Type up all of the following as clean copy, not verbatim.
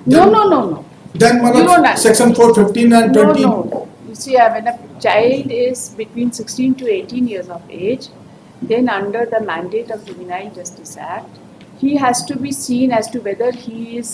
No. Then You don't have- section 415 and 20. No. You see, when a child is between 16 to 18 years of age, then under the mandate of Juvenile Justice Act, he has to be seen as to whether he is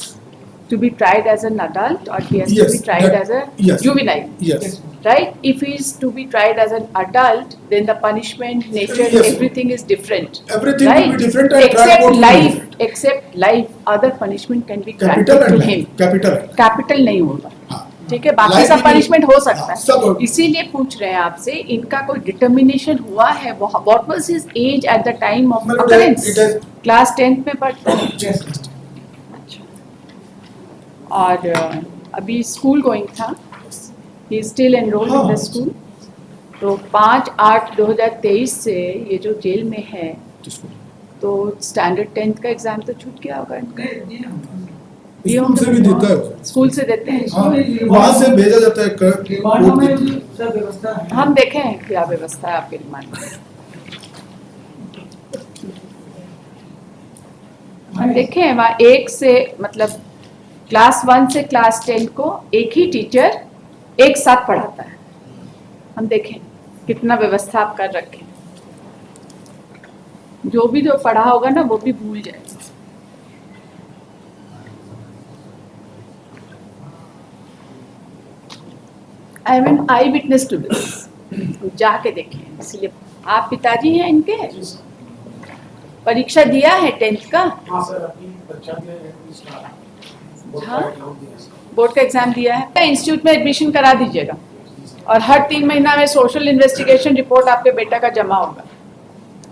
to be tried as an adult or he has to be tried as a juvenile. Yes. Right? If he is to be tried as an adult, then the punishment, nature, Yes. everything is different. Everything right? will be different and trial Except court will be life, different. except life, other punishment can be Capital granted to and him. life. Capital. Capital नहीं होगा, हाँ. ठीक है, बाकी Life सब will be- punishment हो सकता सब है. हो- इसीलिए पूछ रहे हैं आपसे, इनका कोई डिटर्मिनेशन हुआ है? What was his age at the time of मतलब occurrence? it is- class 10th में पढ़ता है. Yes. और अभी स्कूल गोइंग था, he is still enrolled in the school. तो 5/8/2023 से ये जो जेल में है, तो स्टैंडर्ड 10th का एग्जाम तो छूट गया होगा इनका. स्कूल से भी देता है. स्कूल से देते हैं. हाँ, वहाँ से भेजा जाता है. रिमांड में भी सब व्यवस्था है. हम देखें हैं क्या व्यवस्था है आपके रिमांड में. हम देखें हैं वहाँ एक से मतलब क्लास 1 से क्लास 10 को एक ही टीचर एक साथ पढ़ाता है. हम देखें कितना व्यवस्था आप कर रखें. जो पढ़ा होगा ना वो भी भूल जाए. I am an I witness to this. जाके देखें. इसलिए आप पिताजी हैं इनके, परीक्षा दिया है 10th का. हाँ सर, अपनी बच्चा हाँ, बोर्ड का एग्जाम दिया है. इंस्टीट्यूट में एडमिशन करा दीजिएगा और हर 3 महीना में सोशल इन्वेस्टिगेशन रिपोर्ट आपके बेटा का जमा होगा.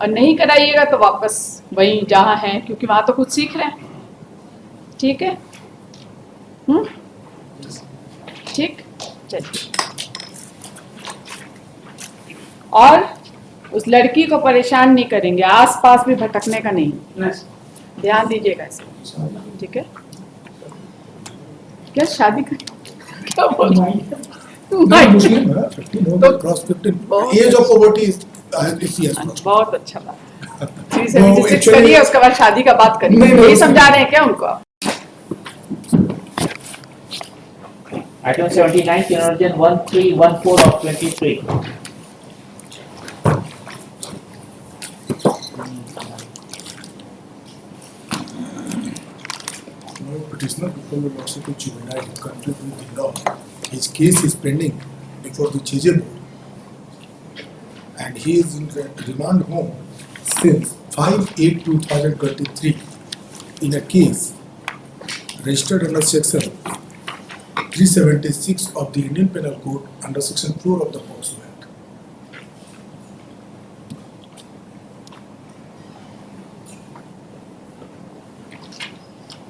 और नहीं कराइएगा तो वापस वहीं जहाँ हैं, क्योंकि वहाँ तो कुछ सीख रहे हैं. ठीक है? ठीक, चलिए. और उस लड़की को परेशान नहीं करेंगे, आसपास भी भटकने का नहीं. ध्यान दीजिएगा इसको. ठीक है? क्या शादी कर क्या बोल रही है? Muslim, 15 over cross 15. Age of poverty is yes. बहुत अच्छा बात. No, 376 actually- करिए, उसके बाद शादी का बात करिए. नहीं, यही समझा रहे हैं क्या उनको? Item 79, Conversion 1314 of 23. No petitioner before the Lordship of Juvenile in conflict with the law. His case is pending before the JJ board, and he is in remand home since 5/8/2023 in a case registered under section 376 of the Indian Penal Code under section 4 of the POCSO Act.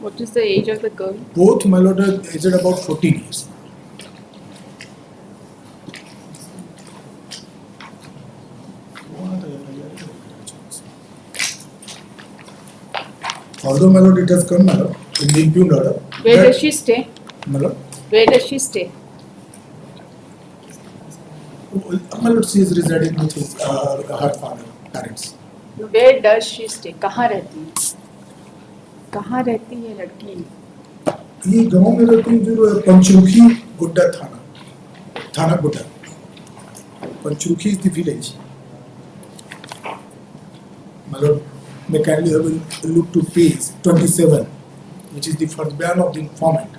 What is the age of the girl? Both my lord are aged about 14 years. Although my lord it has come, my lord, in the impugned order. Where that- does she stay? My lord, Where does she stay? my lord, she is residing with his, her father, parents. Where does she stay? कहाँ रहती है? कहाँ रहती है लड़की? ये गांव में रहती है जो पंचरुखी गुड्डा थाना गुड्डा. Panchruki is the village. My lord, may kindly have a look to page 27, which is the first ban of the informant,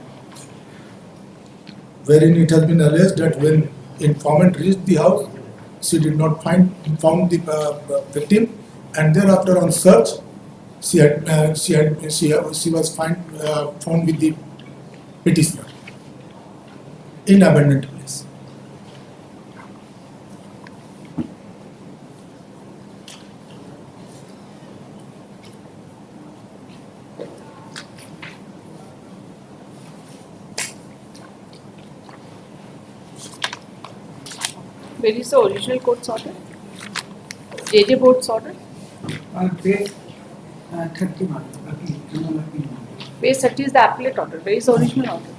wherein it has been alleged that when informant reached the house, she did not found the and thereafter on search, she was found with the petitioner in abandoned place. Where is the original court's order? JJ board's order? और page 30 mark Page 30 is the appellate order. Where is the original order?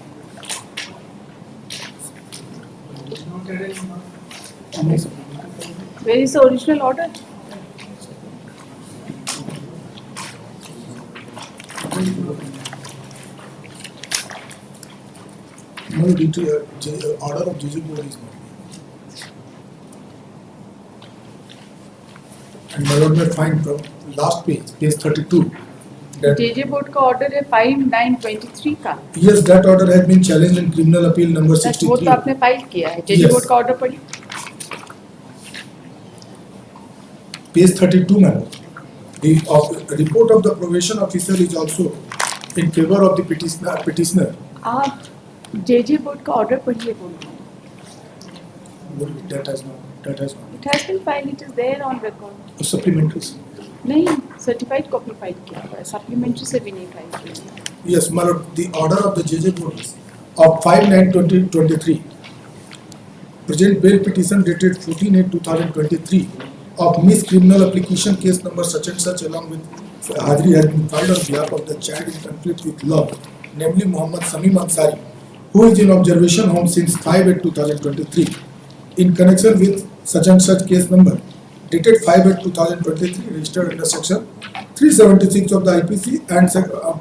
Where is the original order? No, order of JJ board is not. And my lord may find from last page 32, that JJ board का order है 5923 का। yes, that order has been challenged in criminal appeal number वो 63. तो आपने file किया है। JJ Yes. Board का order पढ़िए। Page 32, ma'am. The report of the probation officer is also in favor of the petitioner. आप JJ बोर्ड का order पढ़िए बोल रहे हैं। That has not. It has been filed, it is there on record। Supplementary. नहीं, certified copy file किया हुआ है, सप्लीमेंट्री से भी नहीं फाइल किया। Yes, my lord, the order of the JJ board of 5/9/2023 present bail petition dated 14/8/2023 of Miss Criminal Application case number such and such along with Hadri has been filed on behalf of the child in conflict with law, namely Muhammad Samim Ansari, who is in observation home since 5/8/2023 in connection with such and such case number dated 5/8/2023 registered under section 376 of the IPC and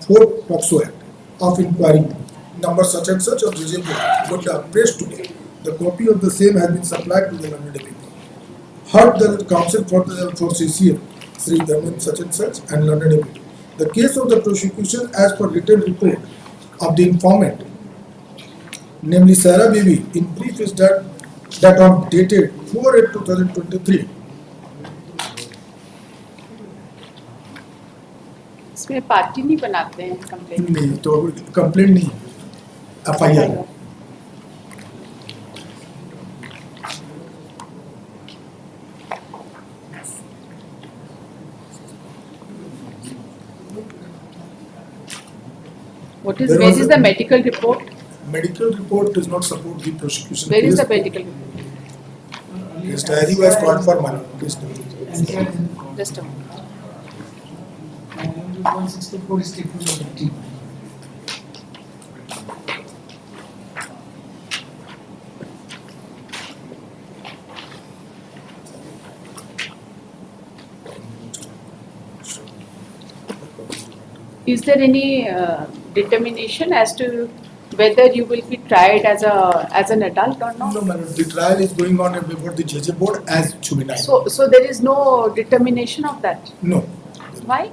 4 POCSO Act of inquiry number such and such of JJ board pressed today. The copy of the same has been supplied to the learned people. Heard the counsel for CCL, Sri Dharman such and such and learned people. The case of the prosecution as per written report of the informant, namely Sarah Bibi, in brief is that on dated 4/8/2023. इसमें party नहीं बनाते हैं complaint. नहीं तो complaint नहीं, FIR। What is, There where was is a- the medical report? Medical report does not support the prosecution. Where is the case. medical report? His diary was called for money. Please do. And here in court. Just a moment। And only 164 is taken from the team. Is there any determination as to whether you will be tried as an adult or No, not? madam, the trial is going on before the JJ board as juvenile. So there is no determination of that. No. Why?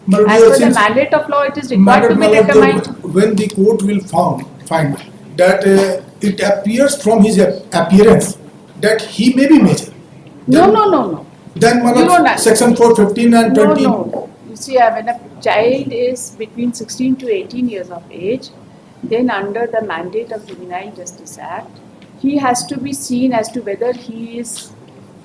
Madam, As per the since- mandate of law, it is required to Madam, be determined. when the court will find that it appears from his appearance that he may be major. No. Then, You madam, don't have- section 415 and 20. No. You see, when a child is between 16 to 18 years of age, then under the mandate of Juvenile Justice Act, he has to be seen as to whether he is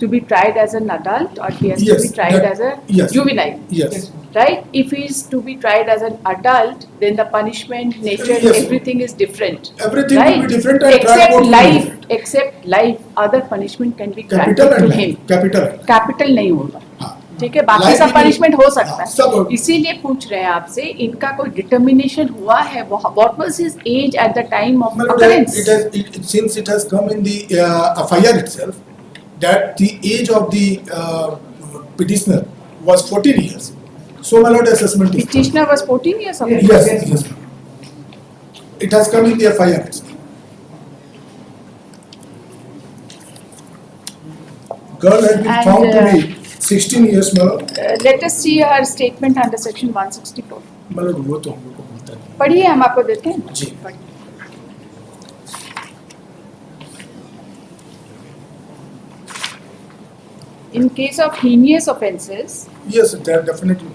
to be tried as an adult or he has Yes, to be tried that- as a yes. juvenile. Yes. Right? If he is to be tried as an adult, then the punishment, nature, Yes. everything is different. Everything right? will be different and trial Except court will be life, different. except life, other punishment can be Capital granted and to life. him. Capital. and life. Capital नहीं होगा। हाँ। ठीक है, बाकी Life सब भी punishment नहीं- हो सकता हाँ, सब है। हो- इसीलिए पूछ रहे हैं आपसे, इनका कोई डिटर्मिनेशन हुआ है? What was his age at the time of Madam, occurrence? since it has come in the FIR itself that the age of the petitioner was 14 years. So, my lord, assessment is. Petitioner was 14 years of Yes. Age. Yes. It has come in the FIR itself. Girl has been And, found to be 16 years, my lord. Let us see her statement under section 164। My lord, वो तो हम लोग को मिलता नहीं। पढ़िए, हम आपको देते हैं। जी। पढ़िए। In case of heinous offences, Yes, that definitely.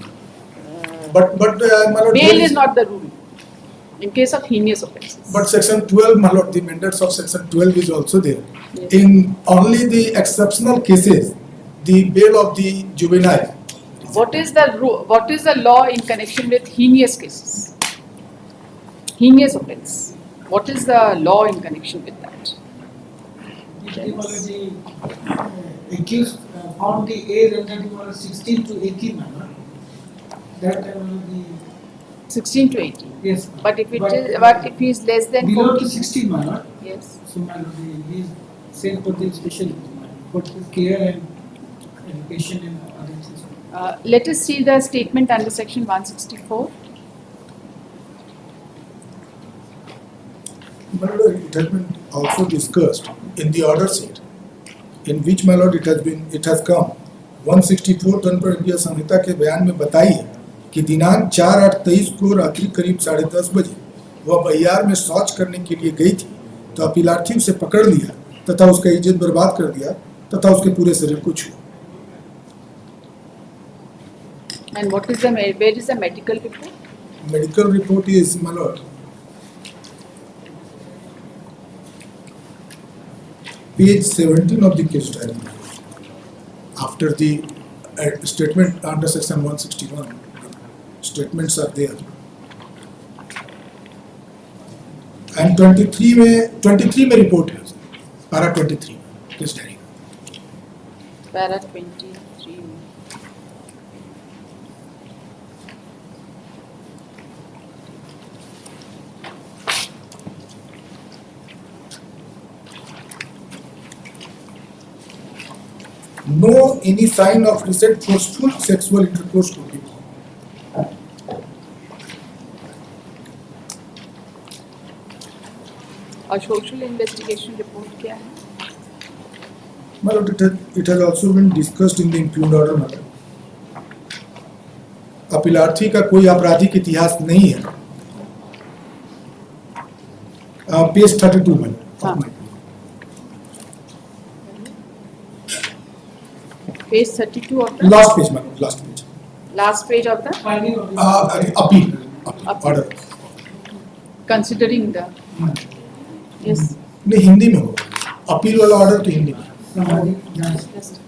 But my lord, bail there is not the rule. In case of heinous offences. But section 12, my lord, the mandates of section 12 is also there. Yes. In only the exceptional cases, the bail of the juvenile. What is the what is the law in connection with heinous cases? Heinous offence. What is the law in connection with that? The accused found the age under the 16 to 18 manner. That the 16 to 18. yes. But if if he is less than below 14, to 16 manner, yes. so he is sent for the special for the care and education and other things. Let us see the statement under section 164. My lord, it has been also discussed in the order sheet, in which, my lord, it has come 164 दंड India संहिता के बयान में बताई है कि दिनांक 4/8/23 को रात्रि करीब 10:30 बजे वह बहियार में शौच करने के लिए गई थी, तो अपीलार्थी उसे पकड़ लिया तथा उसका इज्जत बर्बाद कर दिया तथा उसके पूरे शरीर को छुआ। And what is where is the medical report? Medical report is, my lord, page 17 of the case diary. After the statement under section 161, statements are there. And 23 में report है, para 23 case diary. Para 23. No any sign of recent forceful sexual intercourse could be found. और social investigation report क्या है? My lord, it has also been discussed in the impugned order, my lord. अपीलार्थी का कोई आपराधिक इतिहास नहीं है। Page 32 में। हाँ। Page 32 of the Last page, my lord, last page. last page of the Finding of the appeal order। considering the yes. नहीं, हिंदी में होगा। अपील वाला ऑर्डर तो हिंदी में। सामाजिक जांच। Just-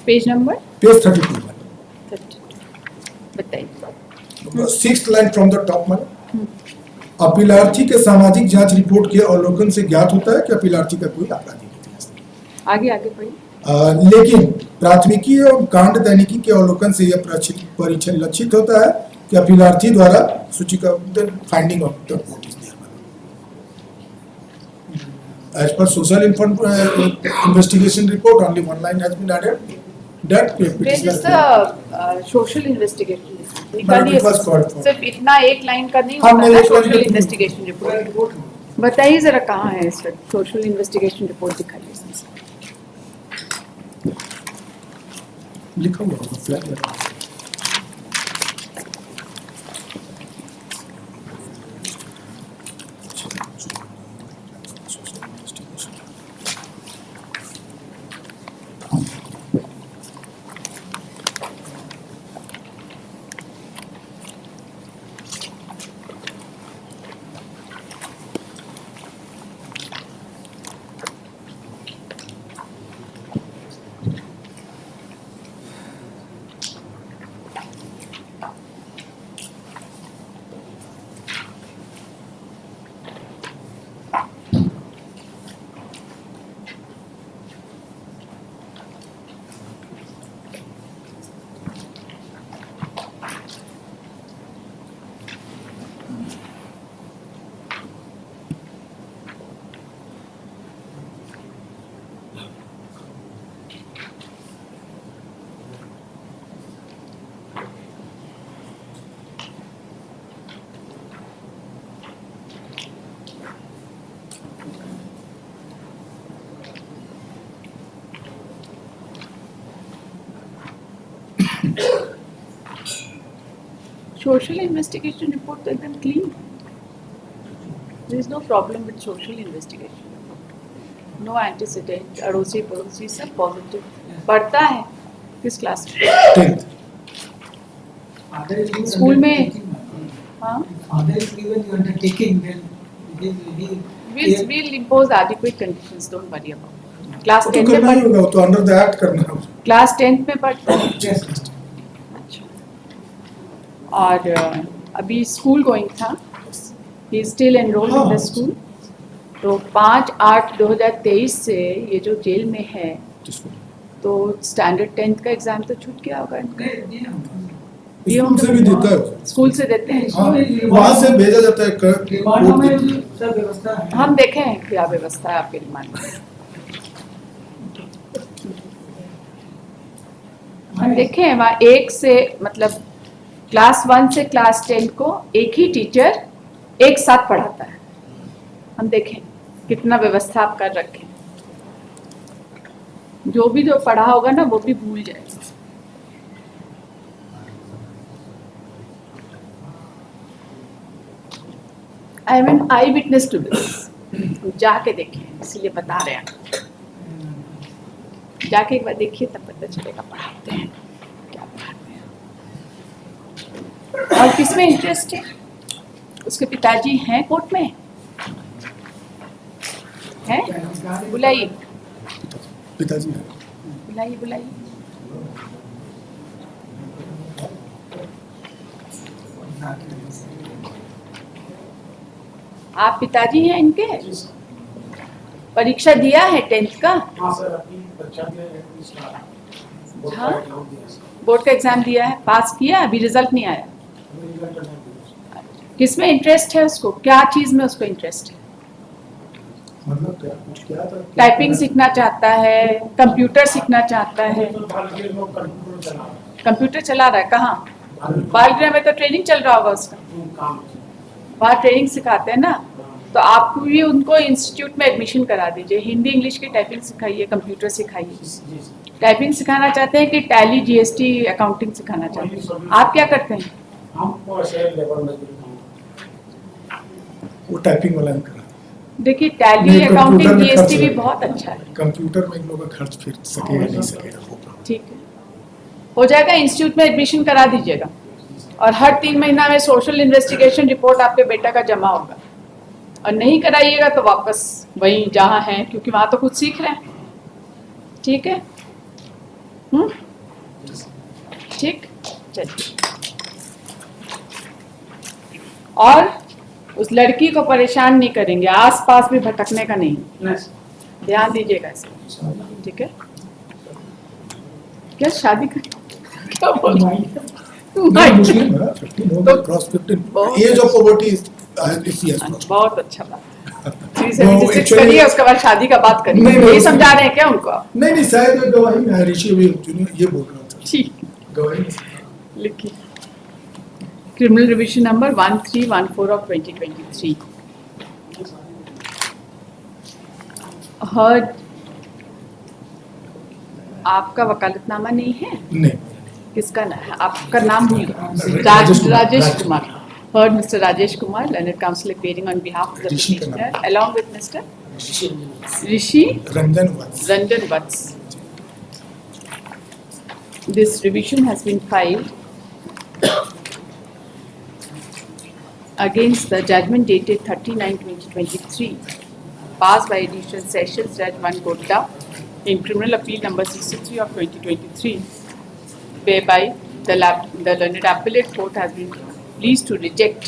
Page number पेज 32 में। 32. बताइए। 6th line from the top, my lord। अपीलार्थी के सामाजिक जांच रिपोर्ट के अवलोकन से ज्ञात होता है कि अपीलार्थी का कोई आपराधिक इतिहास नहीं है। आगे आगे पढ़िए। लेकिन प्राथमिकी एवं कांड दैनिकी के अवलोकन से यह परिलक्षित होता है कि अपीलार्थी द्वारा सूची का finding of the report is there. As per social investigation report, only one line has been added. That Where is the social investigation? But it was called for. सिर्फ इतना एक लाइन का नहीं हाँ, होता मैं ना एक लाइन सोशल का- इन्वेस्टिगेशन रिपोर्ट। बताइए जरा कहाँ है इसका सोशल इन्वेस्टिगेशन रिपोर्ट दिखाइए इसमें से। लिखा हुआ होगा flag लगा। सोशल इन्वेस्टिगेशन रिपोर्ट तो एकदम clean. There is no problem with social investigation. No antecedent, अड़ोसी पड़ोसी सब पॉजिटिव। पढ़ता है किस क्लास में? 10th। Father is given School में- undertaking, ma'am. हाँ? Father is given the undertaking, then he We'll impose adequate conditions. Don't worry about it. Class वो तो 10 में करना ही होगा, वो तो अंडर द एक्ट करना है। क्लास 10 में पढ़ता है। Yes. अच्छा। और अभी स्कूल गोइंग था। He is still enrolled in the हाँ। school. तो 5/8/2023 से ये जो जेल में है जिसको तो स्टैंडर्ड 10th का एग्जाम तो छूट गया होगा इनका। ये स्कूल से भी देता है वो। स्कूल से देते हैं। हाँ, वहाँ से भेजा जाता है रिमांडों में कोर्ट भी देती है। सब व्यवस्था है। हम देखे हैं क्या व्यवस्था है आपके रिमांड में। हम देखे हैं वहाँ एक से मतलब क्लास 1 से क्लास 10 को एक ही टीचर एक साथ पढ़ाता है। हम देखें कितना व्यवस्था आप कर रखे, जो पढ़ा होगा ना वो भी भूल जाएगा। I mean I witness to this, जाके देखें, इसीलिए बता रहे हैं। जाके एक बार देखिए तब पता चलेगा पढ़ाते हैं क्या पढ़ाते हैं। और किसमें इंटरेस्ट है? उसके पिताजी हैं कोर्ट में, हैं? बुलाइए पिताजी है। बुलाइए बुलाइए। आप पिताजी हैं इनके? परीक्षा दिया है 10th का? हाँ सर, अभी बच्चा ने हाँ, बोर्ड का एग्जाम दिया है, पास किया, अभी रिजल्ट नहीं आया। किसमें इंटरेस्ट है उसको? क्या चीज में उसको इंटरेस्ट है? मतलब क्या कुछ क्या था? टाइपिंग सीखना चाहता है, कंप्यूटर सीखना चाहता है। कंप्यूटर चला रहा है कहाँ? बालगृह में तो ट्रेनिंग चल रहा होगा उसका, वहाँ ट्रेनिंग सिखाते हैं ना। तो आप भी उनको इंस्टीट्यूट में एडमिशन करा दीजिए, हिंदी इंग्लिश की टाइपिंग सिखाइए, कंप्यूटर सिखाइए। टाइपिंग सिखाना चाहते हैं कि टैली जीएसटी अकाउंटिंग सिखाना चाहते हैं? आप क्या करते हैं? वो टाइपिंग वाला नहीं करा। देखिए टैली नहीं, अकाउंटिंग कंप्यूटर में जीएसटी खर्च भी है। बहुत अच्छा है। कंप्यूटर में इन लोगों का खर्च फिर सकेगा नहीं सकेगा वो। ठीक है, हो जाएगा। इंस्टीट्यूट में एडमिशन करा दीजिएगा, और हर 3 महीना में सोशल इन्वेस्टिगेशन रिपोर्ट आपके बेटा का जमा होगा। और नहीं कराइएगा तो वापस वहीं जहाँ हैं, क्योंकि वहाँ तो खुद सीख रहे हैं। ठीक है? ठीक, चलिए। और उस लड़की को परेशान नहीं करेंगे, आसपास भी भटकने का नहीं, ध्यान दीजिएगा इसको। ठीक है? क्या शादी कर क्या बोल रही है? मुस्लिम है, 15 होगा, cross 15। Age of poverty is crossed. बहुत अच्छा बात। No, 376 actually- करिए, उसके बाद शादी का बात करिए। नहीं, ये नहीं, समझा रहे हैं क्या उनको आप? नहीं शायद गवाही में ऋषि भी ये बोल रहा था। ठीक, गवाही लिखिए। Criminal revision number 1314 of 2023। Heard, आपका वकालतनामा नहीं है? नहीं। किसका नाम है? आपका नाम भूल गया। Rajesh Kumar. Rajesh Kumar. Heard Mr. Rajesh Kumar, learned counsel appearing on behalf of the Rishi का petitioner, नाम। along with Mr. Rishi Ranjan Vatsa. Ranjan Vats. This revision has been filed against the judgment dated 30/9/2023, passed by Additional Sessions Judge 1 Godda in Criminal Appeal number 63 of 2023, whereby the learned appellate court has been pleased to reject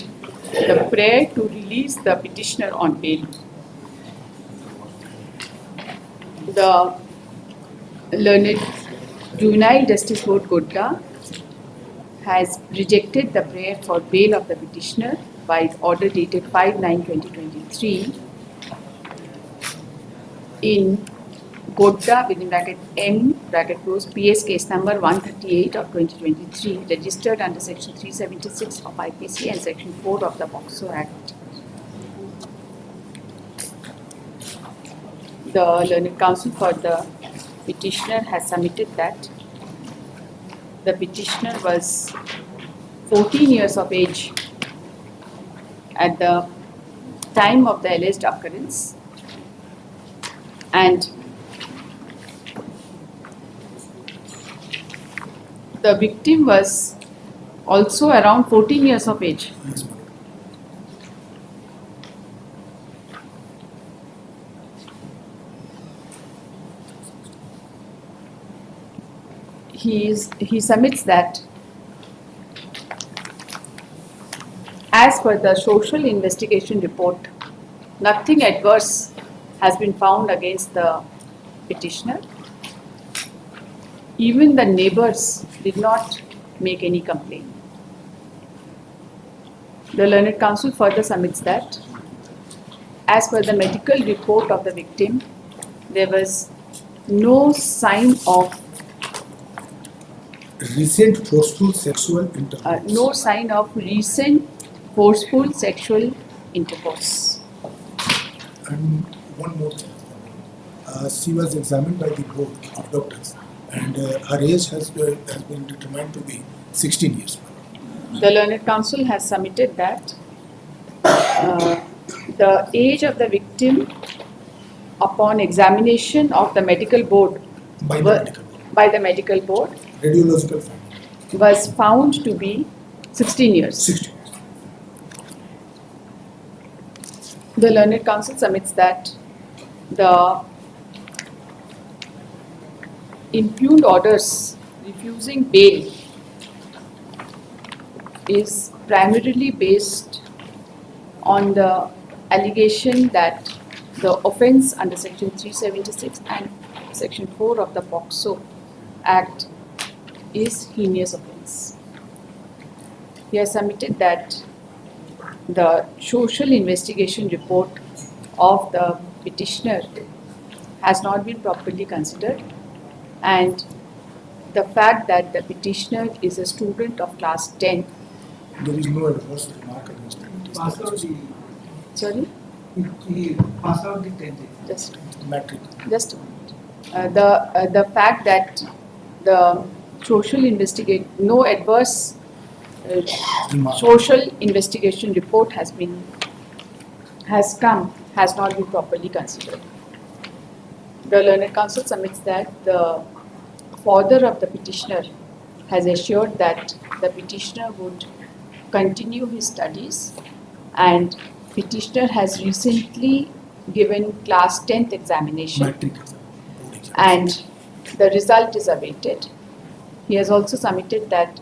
the prayer to release the petitioner on bail. The learned Juvenile Justice Board Godda has rejected the prayer for bail of the petitioner by order dated 5/9/2023 in Godda within bracket M bracket close PS case number 138 of 2023, registered under section 376 of IPC and section 4 of the POCSO Act. The learned counsel for the petitioner has submitted that the petitioner was 14 years of age at the time of the alleged occurrence, and the victim was also around 14 years of age. Yes, ma'am. He submits that as per the social investigation report, nothing adverse has been found against the petitioner. Even the neighbors did not make any complaint. The learned counsel further submits that as per the medical report of the victim, there was no sign of Recent forceful sexual intercourse. no sign of recent forceful sexual intercourse. And one more thing. She was examined by the board of doctors, and her age has been determined to be 16 years. The Learned Counsel has submitted that the age of the victim upon examination of the medical board By the wa- medical board. by the medical board Radiological finding, was found to be 16 years. 16 years. The Learned Counsel submits that the impugned orders refusing bail is primarily based on the allegation that the offence under section 376 and section 4 of the POCSO Act is heinous offence. He has submitted that the social investigation report of the petitioner has not been properly considered, and the fact that the petitioner is a student of class 10. There is no adverse remark against the Pass out petitioner. the, Sorry, he pass out the 10th. just Matric. a minute. The fact that the social investigate no adverse Remark. social investigation report has not been properly considered. The Learned Counsel submits that the father of the petitioner has assured that the petitioner would continue his studies, and petitioner has recently given class 10th examination Matric exam. Board exam. and the result is awaited. He has also submitted that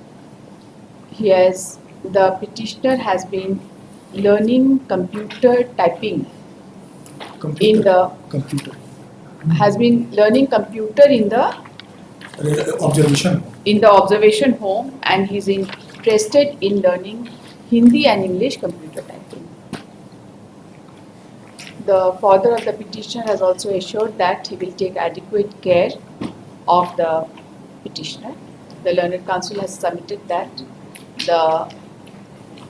the petitioner has been learning computer typing Computer. has been learning computer in the Observation. observation home, and he's interested in learning Hindi and English computer typing. The father of the petitioner has also assured that he will take adequate care of the petitioner. The Learned Counsel has submitted that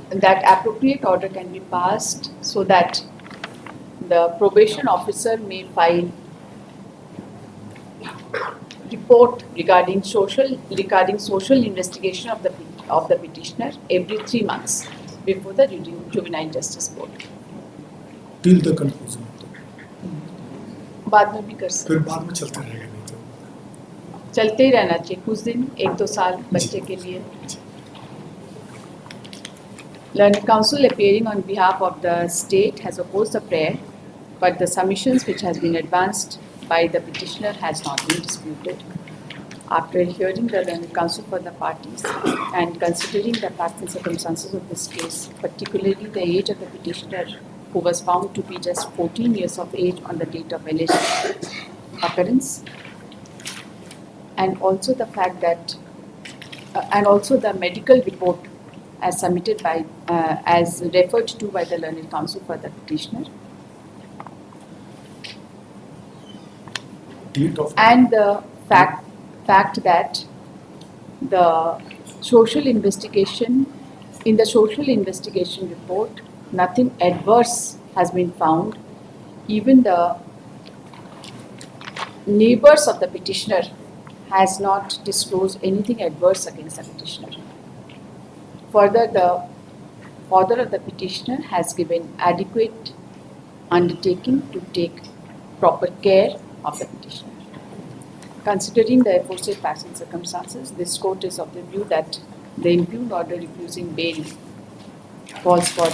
that appropriate order can be passed so that the probation officer may file report regarding social investigation of the petitioner every 3 months before the Juvenile Justice Board. Till the conclusion. बाद में भी कर सकते फिर बाद में चलता रहेगा नहीं तो. चलते ही रहना चाहिए कुछ दिन 1-2 साल बच्चे के लिए. Learned Counsel appearing on behalf of the state has opposed the prayer, but the submissions which has been advanced by the petitioner has not been disputed. After hearing the Learned Counsel for the parties and considering the facts and circumstances of this case, particularly the age of the petitioner, who was found to be just 14 years of age on the date of alleged occurrence, and also the fact that, and also the medical report as submitted by, as referred to by the Learned Counsel for the petitioner, Date of. and the fact that the social investigation, in the social investigation report, nothing adverse has been found. Even the neighbors of the petitioner has not disclosed anything adverse against the petitioner. Further, the father of the petitioner has given adequate undertaking to take proper care of the petitioner. Considering the aforesaid facts and circumstances, this court is of the view that the impugned order refusing bail calls for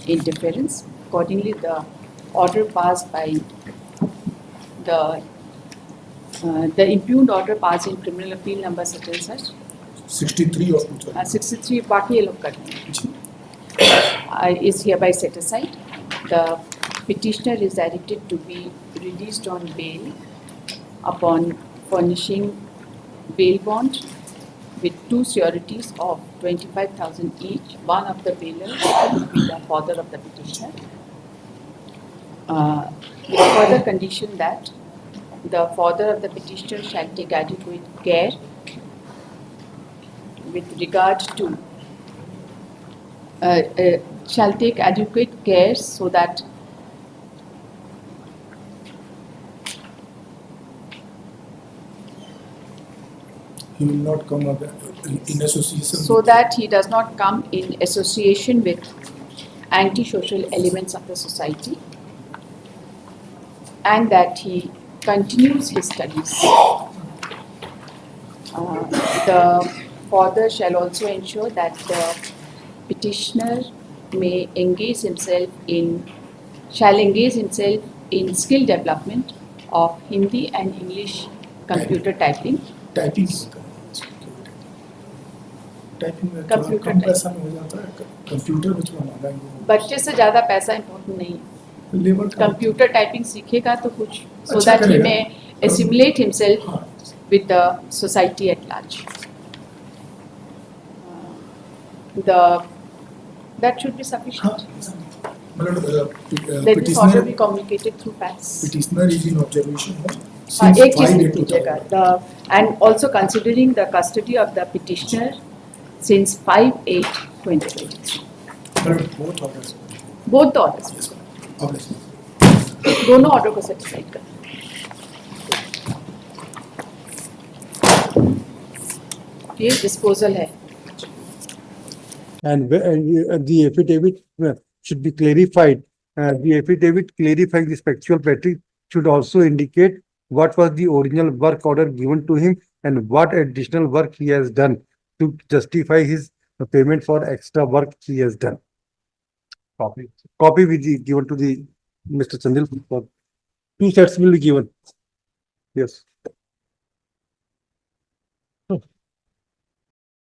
interference. Accordingly, the order passed by the impugned order passed in criminal appeal number such and such 63 of 2000. 63 बाकी ये लोग करते हैं is hereby set aside. The petitioner is directed to be released on bail upon furnishing bail bond with 2 sureties of 25,000 each. One of the bailers will be the father of the petitioner. With further condition that the father of the petitioner shall take adequate care with regard to shall take adequate care so that He will not come in association. so that he does not come in association with antisocial elements of the society, and that he continues his studies. The father shall also ensure that the petitioner may engage himself in skill development of Hindi and English computer typing. Typing typing में थोड़ा Computer कम typing. पैसा में हो जाता है computer में थोड़ा महंगा ही है बच्चे से ज़्यादा पैसा इम्पोर्टेंट नहीं है. लेबर का कंप्यूटर टाइपिंग सीखेगा तो कुछ so अच्छा that he करेगा. may assimilate himself हाँ with the society at large. That should be हाँ sufficient. मतलब Let this order be communicated through fax. petitioner is in observation है हाँ, since एक चीज 5 लिख 8 दीजिएगा. And also considering the custody of the petitioner since 5/8/2023. मतलब both orders Both the orders. yes obviously दोनों ऑर्डर को सेटिस्फाइड कर. ये डिस्पोजल है. And the affidavit should be clarified. The affidavit clarifying this factual matter should also indicate what was the original work order given to him and what additional work he has done to justify his payment for extra work he has done. Copy will be given to the Mr. Chandil. 2 sets will be given. Yes.